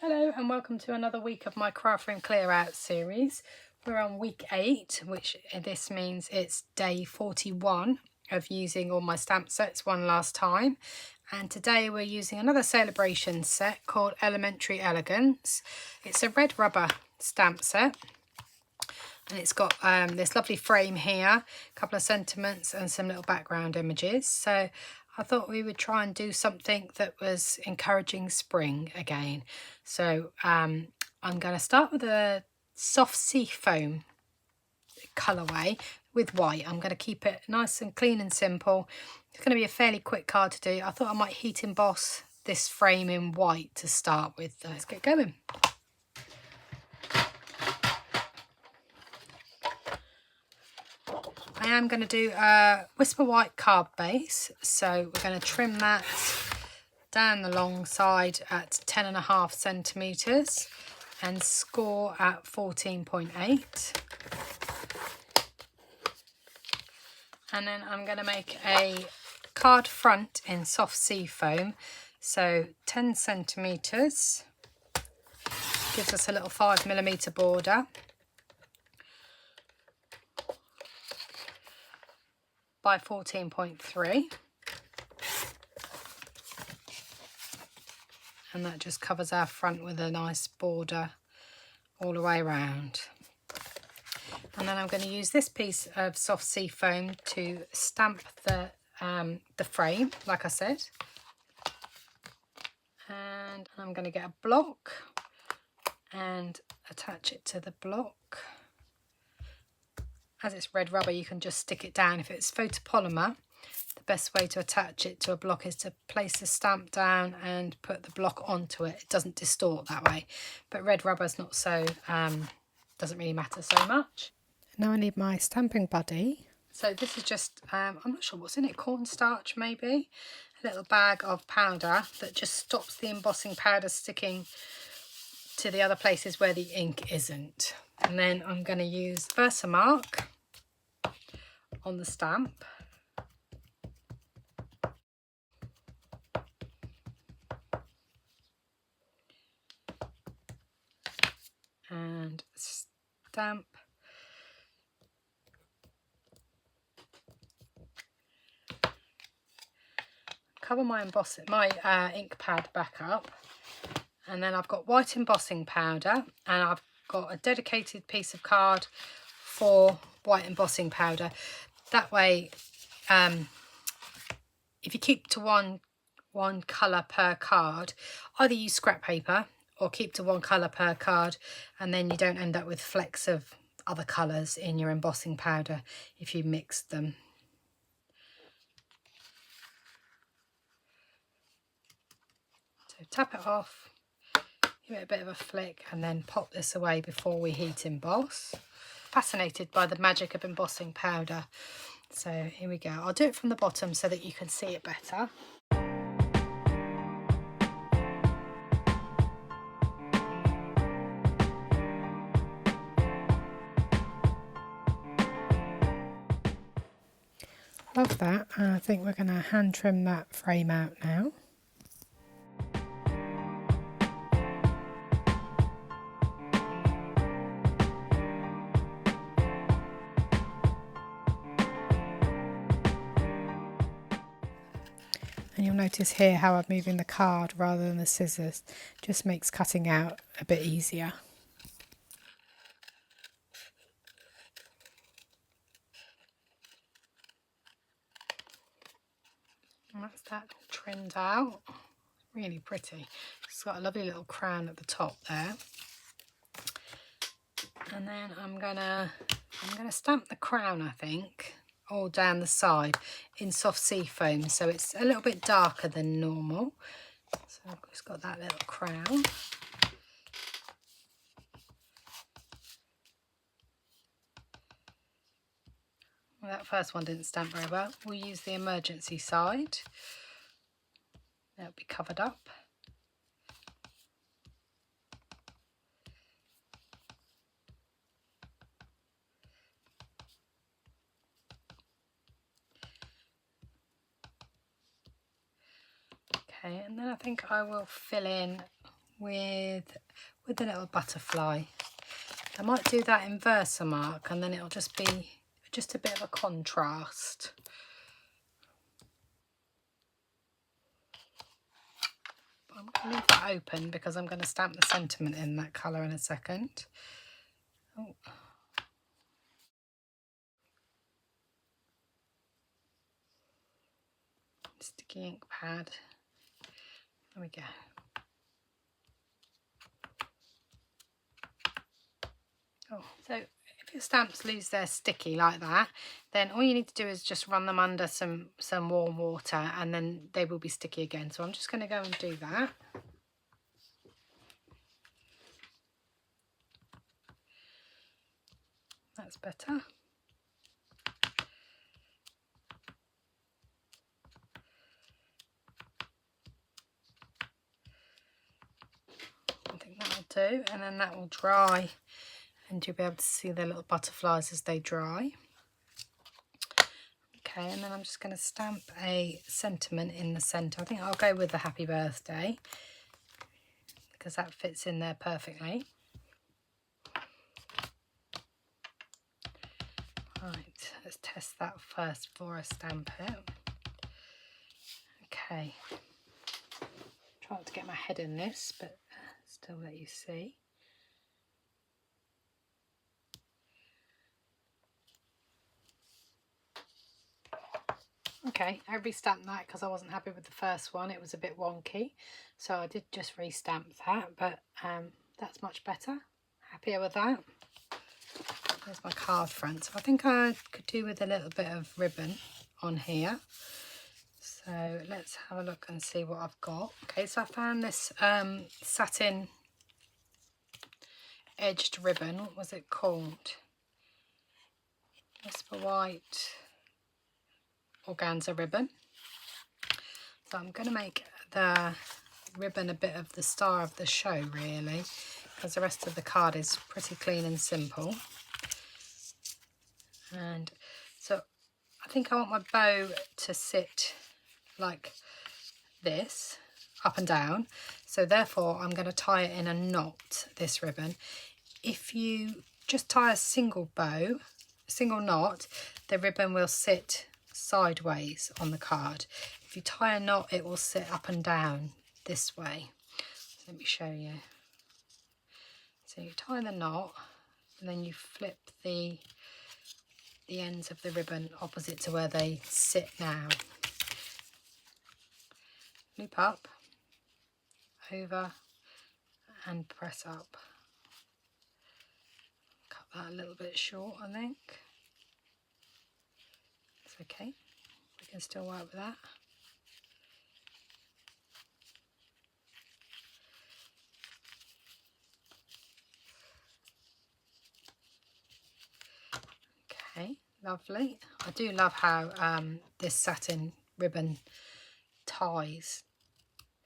Hello and welcome to another week of my craft room clear out series. We're on week 8, which this means it's day 41 of using all my stamp sets one last time. And today we're using another celebration set called Elementary Elegance. It's a red rubber stamp set. And it's got this lovely frame here, a couple of sentiments and some little background images. So I thought we would try and do something that was encouraging spring again. So I'm going to start with a Soft Seafoam colourway with white. I'm going to keep it nice and clean and simple. It's going to be a fairly quick card to do. I thought I might heat emboss this frame in white to start with. Let's get going. I am going to do a Whisper White card base, so we're going to trim that down the long side at 10.5 centimetres and score at 14.8. And then I'm going to make a card front in Soft Seafoam, so 10 centimetres, gives us a little 5mm border. By 14.3, and that just covers our front with a nice border all the way around. And then I'm going to use this piece of Soft Seafoam to stamp the frame, like I said. And I'm going to get a block and attach it to the block. As it's red rubber, you can just stick it down. If it's photopolymer, the best way to attach it to a block is to place the stamp down and put the block onto it. It doesn't distort that way. But red rubber is not so, doesn't really matter so much. Now I need my stamping buddy. So this is just, I'm not sure what's in it, cornstarch maybe? A little bag of powder that just stops the embossing powder sticking to the other places where the ink isn't. And then I'm going to use Versamark on the stamp. And stamp. Cover my ink pad back up. And then I've got white embossing powder, and I've got a dedicated piece of card for white embossing powder. That way, if you keep to one colour per card, either use scrap paper or keep to one colour per card, and then you don't end up with flecks of other colours in your embossing powder if you mix them. So tap it off, give it a bit of a flick, and then pop this away before we heat emboss. Fascinated by the magic of embossing powder. So here we go. I'll do it from the bottom so that you can see it better. Love that. I think we're going to hand trim that frame out now. And you'll notice here how I'm moving the card rather than the scissors. Just makes cutting out a bit easier. And that's that trimmed out. Really pretty. It's got a lovely little crown at the top there. And then I'm gonna stamp the crown, I think, all down the side in Soft Seafoam, so it's a little bit darker than normal. So I've just got that little crown. Well, that first one didn't stamp very well. We'll use the emergency side. That'll be covered up. Okay, and then I think I will fill in with a little butterfly. I might do that in Versamark, and then it'll just be just a bit of a contrast. I'm going to leave that open because I'm going to stamp the sentiment in that colour in a second. Oh. Sticky ink pad. There we go. Oh, so if your stamps lose their sticky like that, then all you need to do is just run them under some warm water, and then they will be sticky again. So I'm just going to go and do that. That's better. I think that'll do, and then that will dry, and you'll be able to see the little butterflies as they dry. Okay, and then I'm just going to stamp a sentiment in the centre. I think I'll go with the happy birthday because that fits in there perfectly. Right, let's test that first before I stamp it. Okay, try not to get my head in this, but still let you see. Okay, I re-stamped that because I wasn't happy with the first one. It was a bit wonky, so I did just re-stamp that, but that's much better. Happier with that. There's my card front. So I think I could do with a little bit of ribbon on here. So let's have a look and see what I've got. Okay, so I found this satin edged ribbon. What was it called? Whisper White organza ribbon. So I'm going to make the ribbon a bit of the star of the show, really, because the rest of the card is pretty clean and simple. And so I think I want my bow to sit like this, up and down. So therefore I'm going to tie it in a knot, this ribbon. If you just tie a single bow, a single knot, the ribbon will sit sideways on the card. If you tie a knot, it will sit up and down this way. So let me show you. So you tie the knot, and then you flip the ends of the ribbon opposite to where they sit now. Loop up, over, and press up. Cut that a little bit short, I think. It's okay, we can still work with that. Okay, lovely. I do love how this satin ribbon ties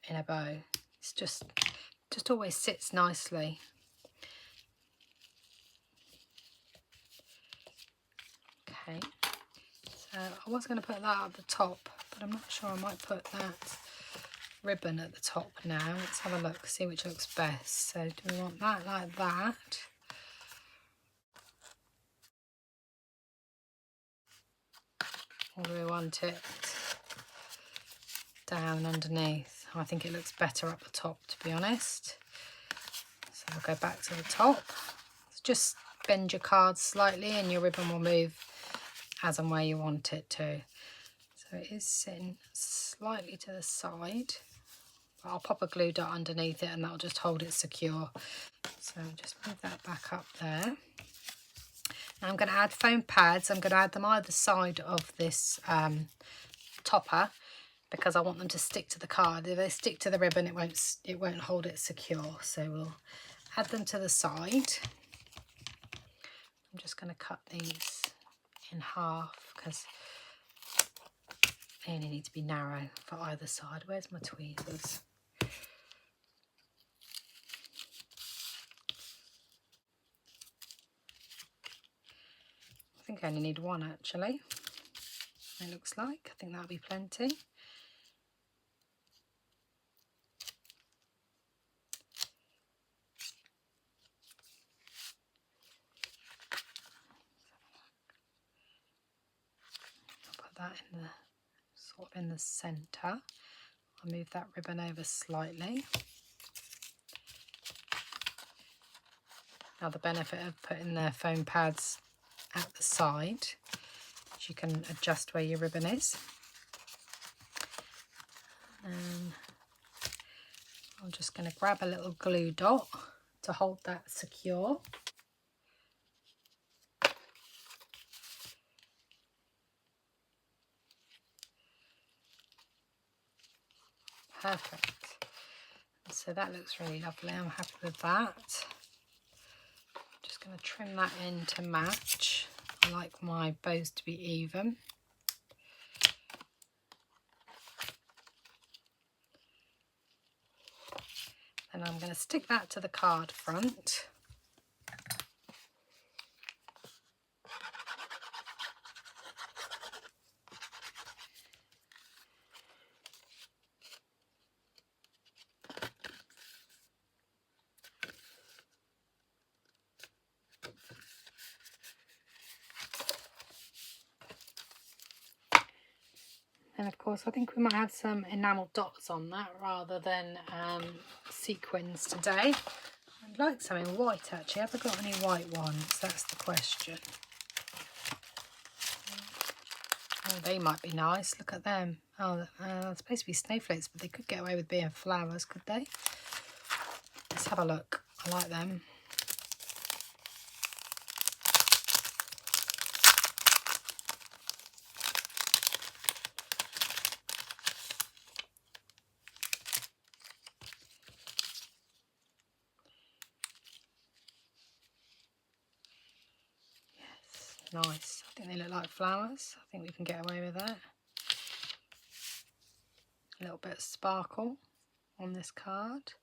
in a bow. It's just always sits nicely. Okay, so I was going to put that at the top, but I'm not sure. I might put that ribbon at the top now. Let's have a look, see which looks best. So do we want that like that? Or do we want it down underneath? I think it looks better up the top, to be honest. So I'll go back to the top. So just bend your card slightly and your ribbon will move as and where you want it to. So it is sitting slightly to the side, but I'll pop a glue dot underneath it and that'll just hold it secure. So just move that back up there. Now I'm going to add foam pads. I'm going to add them either side of this topper because I want them to stick to the card. If they stick to the ribbon, it won't hold it secure. So we'll add them to the side. I'm just going to cut these in half because they only need to be narrow for either side. Where's my tweezers? I think I only need one actually. It looks like. I think that'll be plenty. that in the sort of in the centre. I'll move that ribbon over slightly. Now the benefit of putting the foam pads at the side is you can adjust where your ribbon is. And I'm just going to grab a little glue dot to hold that secure. Perfect. So that looks really lovely. I'm happy with that. Just going to trim that in to match. I like my bows to be even. And I'm going to stick that to the card front. And of course, I think we might have some enamel dots on that rather than sequins today. I'd like something white actually. Have I got any white ones? That's the question. Oh, they might be nice. Look at them. Oh, they're supposed to be snowflakes, but they could get away with being flowers, could they? Let's have a look. I like them. Nice. I think they look like flowers. I think we can get away with that. A little bit of sparkle on this card.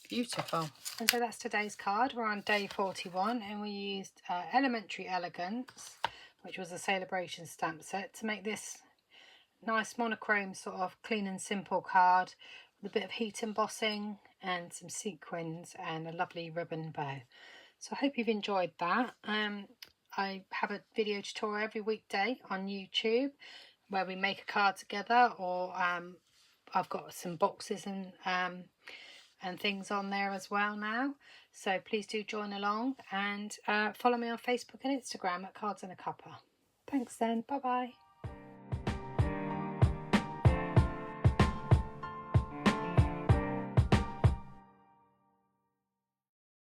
Beautiful. And so that's today's card. We're on day 41 and we used Elementary Elegance, which was a celebration stamp set, to make this nice monochrome sort of clean and simple card with a bit of heat embossing and some sequins and a lovely ribbon bow. So I hope you've enjoyed that. I have a video tutorial every weekday on YouTube where we make a card together, or I've got some boxes and things on there as well now. So please do join along and follow me on Facebook and Instagram at Cards and a Cuppa. Thanks then. Bye bye.